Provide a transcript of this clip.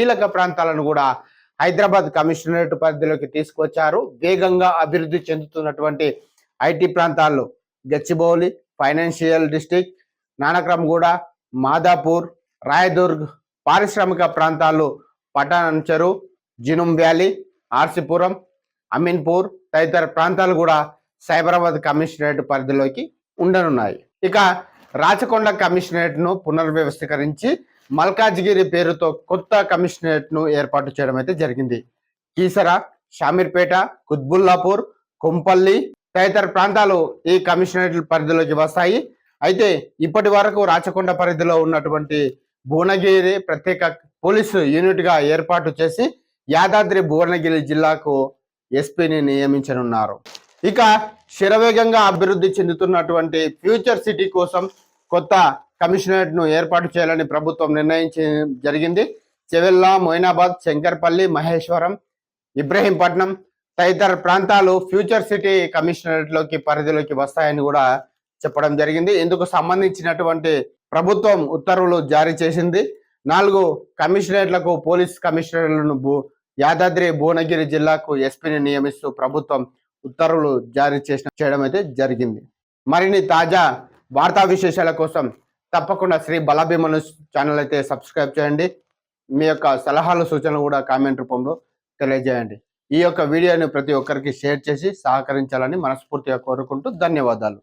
కీలక ప్రాంతాలను కూడా హైదరాబాద్ కమిషనరేట్ పరిధిలోకి తీసుకొచ్చారు. వేగంగా అభివృద్ధి చెందుతున్నటువంటి ఐటీ ప్రాంతాల్లో గచ్చిబౌలి, ఫైనాన్షియల్ డిస్ట్రిక్ట్, నానక్రమ్గూడ, మాదాపూర్, రాయదుర్గ్, పారిశ్రామిక ప్రాంతాలు పటాన్ చెరు, జినుమ్ వ్యాలీ, ఆర్సిపురం, అమీన్పూర్ తదితర ప్రాంతాలు కూడా సైబరాబాద్ కమిషనరేట్ పరిధిలోకి ఉండనున్నాయి. ఇక రాచకొండ కమిషనరేట్ ను పునర్వ్యవస్థీకరించి మల్కాజ్గిరి పేరుతో కొత్త కమిషనరేట్ ను ఏర్పాటు చేయడం అయితే జరిగింది. కీసర, షామీర్పేట, కుత్బుల్లాపూర్, కొంపల్లి తదితర ప్రాంతాలు ఈ కమిషనరేట్ పరిధిలోకి వస్తాయి. అయితే ఇప్పటి వరకు రాచకొండ పరిధిలో ఉన్నటువంటి భువనగిరి ప్రత్యేక పోలీసు యూనిట్ గా ఏర్పాటు చేసి యాదాద్రి భువనగిరి జిల్లాకు ఎస్పీని నియమించనున్నారు. ఇక శరవేగంగా అభివృద్ధి చెందుతున్నటువంటి ఫ్యూచర్ సిటీ కోసం కొత్త కమిషనరేట్ ను ఏర్పాటు చేయాలని ప్రభుత్వం నిర్ణయించడం జరిగింది. చెవెల్లా, మొయినాబాద్, శంకర్పల్లి, మహేశ్వరం, ఇబ్రహీంపట్నం తదితర ప్రాంతాలు ఫ్యూచర్ సిటీ కమిషనరేట్ లోకి పరిధిలోకి వస్తాయని కూడా చెప్పడం జరిగింది. ఇందుకు సంబంధించినటువంటి ప్రభుత్వం ఉత్తర్వులు జారీ చేసింది. 4 కమిషనరేట్లకు పోలీస్ కమిషనర్లను యాదాద్రి భువనగిరి జిల్లాకు ఎస్పీని నియమిస్తూ ప్రభుత్వం ఉత్తర్వులు జారీ చేయడం అయితే జరిగింది. మరిన్ని తాజా వార్తా విశేషాల కోసం తప్పకుండా శ్రీ బలభీమ న్యూస్ ఛానల్ అయితే సబ్స్క్రైబ్ చేయండి. మీ యొక్క సలహాలు సూచనలు కూడా కామెంట్ రూపంలో తెలియజేయండి. ఈ యొక్క వీడియోని ప్రతి ఒక్కరికి షేర్ చేసి సహకరించాలని మనస్ఫూర్తిగా కోరుకుంటూ ధన్యవాదాలు.